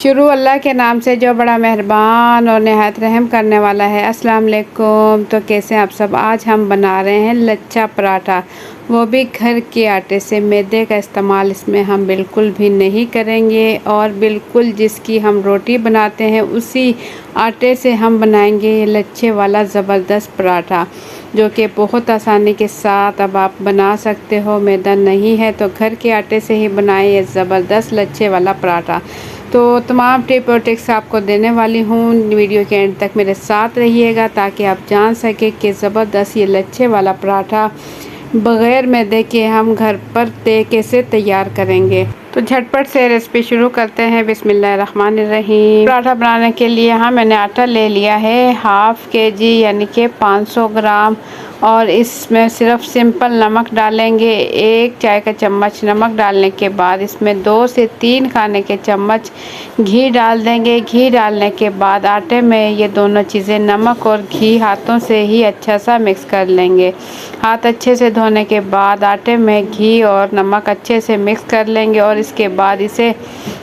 शुरू अल्लाह के नाम से जो बड़ा मेहरबान और नहायत रहम करने वाला है। अस्सलाम वालेकुम। तो कैसे आप सब। आज हम बना रहे हैं लच्छा पराठा, वो भी घर के आटे से। मैदे का इस्तेमाल इसमें हम बिल्कुल भी नहीं करेंगे और बिल्कुल जिसकी हम रोटी बनाते हैं उसी आटे से हम बनाएंगे ये लच्छे वाला ज़बरदस्त पराठा, जो कि बहुत आसानी के साथ अब आप बना सकते हो। मैदा नहीं है तो घर के आटे से ही बनाएं ये ज़बरदस्त लच्छे वाला पराठा। तो तमाम टिप और टिक्स आपको देने वाली हूँ, वीडियो के एंड तक मेरे साथ रहिएगा ताकि आप जान सकें कि ज़बरदस्त ये लच्छे वाला पराठा बग़ैर मैदे के हम घर पर कैसे तैयार करेंगे। तो झटपट से रेसिपी शुरू करते हैं। बिस्मिल्लाहिर्रहमानिर्रहीम। पराठा बनाने के लिए मैंने आटा ले लिया है हाफ़ के जी यानी कि 500 ग्राम, और इसमें सिर्फ सिंपल नमक डालेंगे। 1 चाय का चम्मच नमक डालने के बाद इसमें 2 से 3 खाने के चम्मच घी डाल देंगे। घी डालने के बाद आटे में ये दोनों चीज़ें नमक और घी हाथों से ही अच्छा सा मिक्स कर लेंगे। हाथ अच्छे से धोने के बाद आटे में घी और नमक अच्छे से मिक्स कर लेंगे और इसके बाद इसे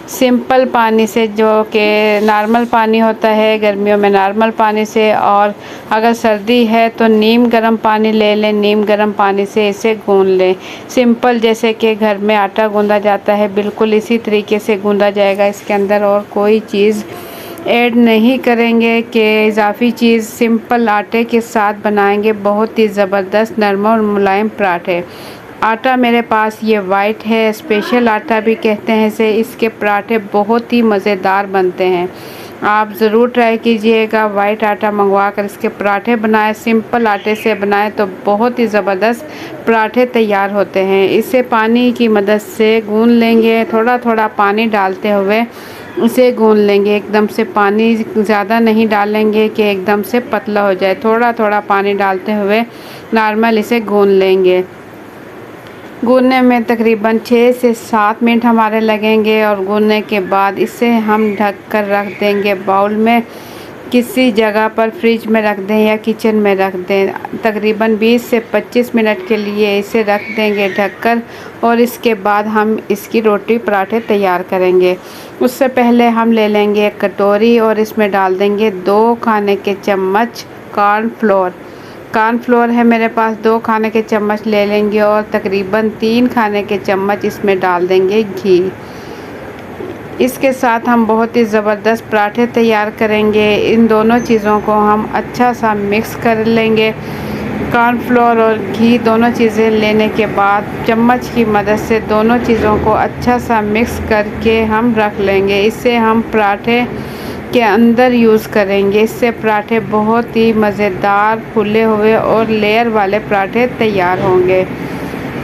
सिंपल पानी से, जो कि नॉर्मल पानी होता है गर्मियों में, नॉर्मल पानी से, और अगर सर्दी है तो नीम गर्म पानी ले लें। नीम गर्म पानी से इसे गूंद लें। सिंपल जैसे कि घर में आटा गूंदा जाता है बिल्कुल इसी तरीके से गूंदा जाएगा। इसके अंदर और कोई चीज़ ऐड नहीं करेंगे कि इजाफ़ी चीज़। सिंपल आटे के साथ बनाएंगे बहुत ही ज़बरदस्त नरम और मुलायम पराठे। आटा मेरे पास ये वाइट है, स्पेशल आटा भी कहते हैं इसे। इसके पराठे बहुत ही मज़ेदार बनते हैं, आप ज़रूर ट्राई कीजिएगा। वाइट आटा मंगवा कर इसके पराठे बनाएं। सिंपल आटे से बनाएं तो बहुत ही ज़बरदस्त पराठे तैयार होते हैं। इसे पानी की मदद से गूंद लेंगे, थोड़ा थोड़ा पानी डालते हुए इसे गूंद लेंगे। एकदम से पानी ज़्यादा नहीं डालेंगे कि एकदम से पतला हो जाए। थोड़ा थोड़ा पानी डालते हुए नॉर्मल इसे गूंद लेंगे। गूंदने में तकरीबन 6 से 7 मिनट हमारे लगेंगे और गूंदने के बाद इसे हम ढक कर रख देंगे बाउल में। किसी जगह पर फ्रिज में रख दें या किचन में रख दें। तकरीबन 20 से 25 मिनट के लिए इसे रख देंगे ढककर, और इसके बाद हम इसकी रोटी पराठे तैयार करेंगे। उससे पहले हम ले लेंगे एक कटोरी और इसमें डाल देंगे 2 खाने के चम्मच कॉर्नफ्लोर है मेरे पास। 2 खाने के चम्मच ले लेंगे और तकरीबन 3 खाने के चम्मच इसमें डाल देंगे घी। इसके साथ हम बहुत ही ज़बरदस्त पराठे तैयार करेंगे। इन दोनों चीज़ों को हम अच्छा सा मिक्स कर लेंगे। कॉर्नफ्लोर और घी दोनों चीज़ें लेने के बाद चम्मच की मदद से दोनों चीज़ों को अच्छा सा मिक्स करके हम रख लेंगे। इससे हम पराठे के अंदर यूज़ करेंगे। इससे पराठे बहुत ही मज़ेदार फूले हुए और लेयर वाले पराठे तैयार होंगे।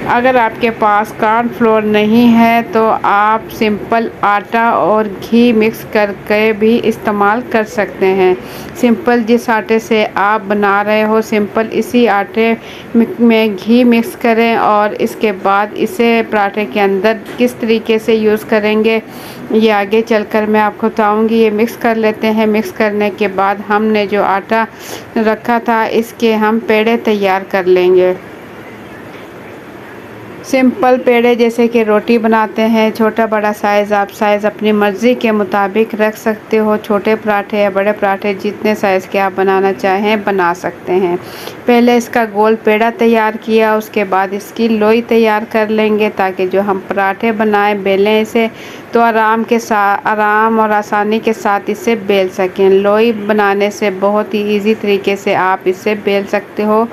अगर आपके पास कॉर्नफ्लोर नहीं है तो आप सिंपल आटा और घी मिक्स करके भी इस्तेमाल कर सकते हैं। सिंपल जिस आटे से आप बना रहे हो सिंपल इसी आटे में घी मिक्स करें और इसके बाद इसे पराठे के अंदर किस तरीके से यूज़ करेंगे ये आगे चलकर मैं आपको बताऊंगी। ये मिक्स कर लेते हैं। मिक्स करने के बाद हमने जो आटा रखा था इसके हम पेड़े तैयार कर लेंगे। सिंपल पेड़े जैसे कि रोटी बनाते हैं, छोटा बड़ा साइज़, आप साइज़ अपनी मर्ज़ी के मुताबिक रख सकते हो। छोटे पराठे या बड़े पराठे जितने साइज़ के आप बनाना चाहें बना सकते हैं। पहले इसका गोल पेड़ा तैयार किया, उसके बाद इसकी लोई तैयार कर लेंगे ताकि जो हम पराठे बनाएं बेलें इसे तो आराम और आसानी के साथ इसे बेल सकें। लोई बनाने से बहुत ही ईजी तरीके से आप इसे बेल सकते हो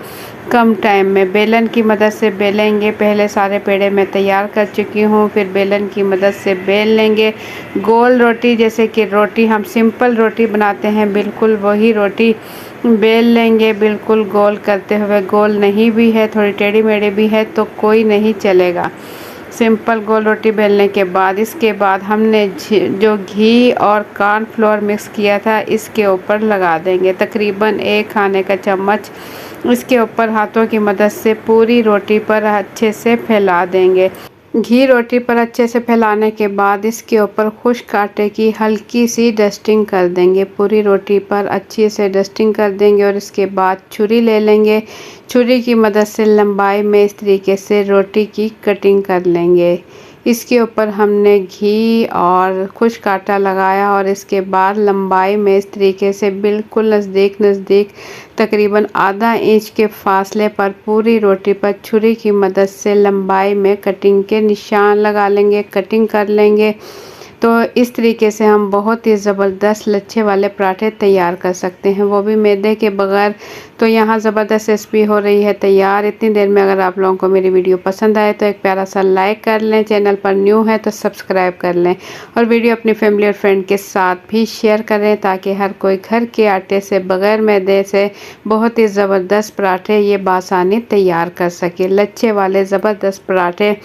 कम टाइम में। बेलन की मदद से बेलेंगे। पहले सारे पेड़े मैं तैयार कर चुकी हूँ, फिर बेलन की मदद से बेल लेंगे। गोल रोटी जैसे कि रोटी हम सिंपल रोटी बनाते हैं बिल्कुल वही रोटी बेल लेंगे, बिल्कुल गोल करते हुए। गोल नहीं भी है, थोड़ी टेढ़ी मेढ़ी भी है तो कोई नहीं चलेगा। सिंपल गोल रोटी बेलने के बाद इसके बाद हमने जो घी और कॉर्नफ्लोर मिक्स किया था इसके ऊपर लगा देंगे। तकरीबन 1 खाने का चम्मच इसके ऊपर हाथों की मदद से पूरी रोटी पर अच्छे से फैला देंगे। घी रोटी पर अच्छे से फैलाने के बाद इसके ऊपर खुश्क आटे की हल्की सी डस्टिंग कर देंगे। पूरी रोटी पर अच्छे से डस्टिंग कर देंगे और इसके बाद छुरी ले लेंगे। छुरी की मदद से लंबाई में इस तरीके से रोटी की कटिंग कर लेंगे। इसके ऊपर हमने घी और खुश्क आटा लगाया और इसके बाद लंबाई में इस तरीके से बिल्कुल नज़दीक तकरीबन आधा इंच के फासले पर पूरी रोटी पर छुरी की मदद से लंबाई में कटिंग के निशान लगा लेंगे, कटिंग कर लेंगे। तो इस तरीके से हम बहुत ही ज़बरदस्त लच्छे वाले पराठे तैयार कर सकते हैं, वो भी मैदे के बगैर। तो यहाँ ज़बरदस्त रेसिपी हो रही है तैयार। इतनी देर में अगर आप लोगों को मेरी वीडियो पसंद आए तो एक प्यारा सा लाइक कर लें, चैनल पर न्यू है तो सब्सक्राइब कर लें और वीडियो अपनी फैमिली और फ्रेंड के साथ भी शेयर करें ताकि हर कोई घर के आटे से बग़ैर मैदे से बहुत ही ज़बरदस्त पराठे ये बासानी तैयार कर सके। लच्छे वाले ज़बरदस्त पराठे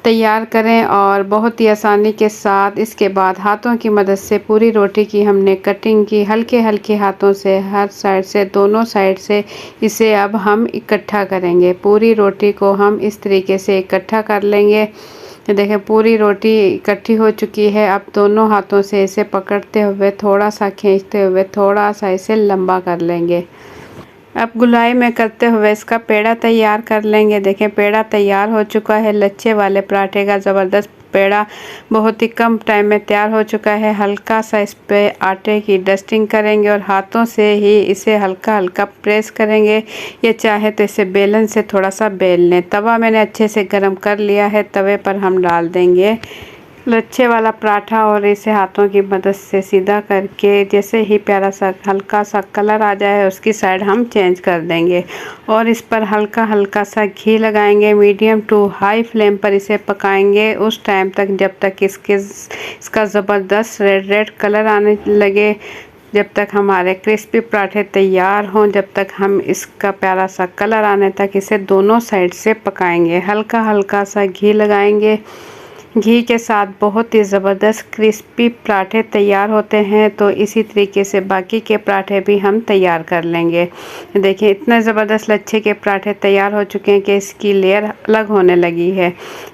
तैयार करें और बहुत ही आसानी के साथ। इसके बाद हाथों की मदद से पूरी रोटी की हमने कटिंग की, हल्के हल्के हाथों से हर साइड से, दोनों साइड से इसे अब हम इकट्ठा करेंगे। पूरी रोटी को हम इस तरीके से इकट्ठा कर लेंगे। देखें पूरी रोटी इकट्ठी हो चुकी है। अब दोनों हाथों से इसे पकड़ते हुए थोड़ा सा खींचते हुए थोड़ा सा इसे लंबा कर लेंगे। अब गुलाई में करते हुए इसका पेड़ा तैयार कर लेंगे। देखें पेड़ा तैयार हो चुका है। लच्छे वाले पराठे का ज़बरदस्त पेड़ा बहुत ही कम टाइम में तैयार हो चुका है। हल्का सा इस पे आटे की डस्टिंग करेंगे और हाथों से ही इसे हल्का हल्का प्रेस करेंगे, या चाहे तो इसे बेलन से थोड़ा सा बेल लें। तवा मैंने अच्छे से गर्म कर लिया है, तवे पर हम डाल देंगे लच्छे वाला पराठा और इसे हाथों की मदद से सीधा करके जैसे ही प्यारा सा हल्का सा कलर आ जाए उसकी साइड हम चेंज कर देंगे और इस पर हल्का हल्का सा घी लगाएंगे। मीडियम टू हाई फ्लेम पर इसे पकाएंगे उस टाइम तक जब तक इसका ज़बरदस्त रेड कलर आने लगे, जब तक हमारे क्रिस्पी पराठे तैयार हों, जब तक हम इसका प्यारा सा कलर आने तक इसे दोनों साइड से पकाएंगे। हल्का हल्का सा घी लगाएंगे। घी के साथ बहुत ही ज़बरदस्त क्रिस्पी पराठे तैयार होते हैं। तो इसी तरीके से बाकी के पराठे भी हम तैयार कर लेंगे। देखिए इतने ज़बरदस्त लच्छे के पराठे तैयार हो चुके हैं कि इसकी लेयर अलग होने लगी है।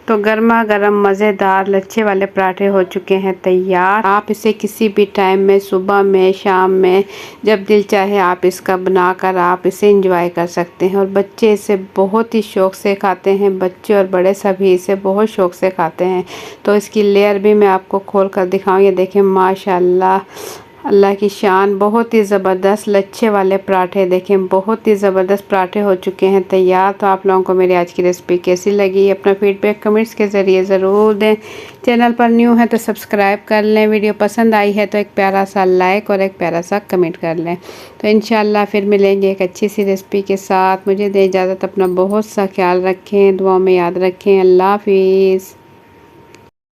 तो गर्मा गर्म मज़ेदार लच्छे वाले पराठे हो चुके हैं तैयार। आप इसे किसी भी टाइम में, सुबह में, शाम में, जब दिल चाहे आप इसका बनाकर आप इसे इंजॉय कर सकते हैं। और बच्चे इसे बहुत ही शौक़ से खाते हैं, बच्चे और बड़े सभी इसे बहुत शौक़ से खाते हैं। तो इसकी लेयर भी मैं आपको खोल कर दिखाऊँ। ये देखें माशाल्लाह, अल्लाह की शान, बहुत ही ज़बरदस्त लच्छे वाले पराठे। देखें बहुत ही ज़बरदस्त पराठे हो चुके हैं तैयार। तो आप लोगों को मेरी आज की रेसिपी कैसी लगी अपना फीडबैक कमेंट्स के ज़रिए ज़रूर दें। चैनल पर न्यू है तो सब्सक्राइब कर लें। वीडियो पसंद आई है तो एक प्यारा सा लाइक और एक प्यारा सा कमेंट कर लें। तो इंशाल्लाह फिर मिलेंगे एक अच्छी सी रेसिपी के साथ। मुझे दे इजाज़त, अपना बहुत सा ख्याल रखें, दुआ में याद रखें। अल्लाह हाफिज़।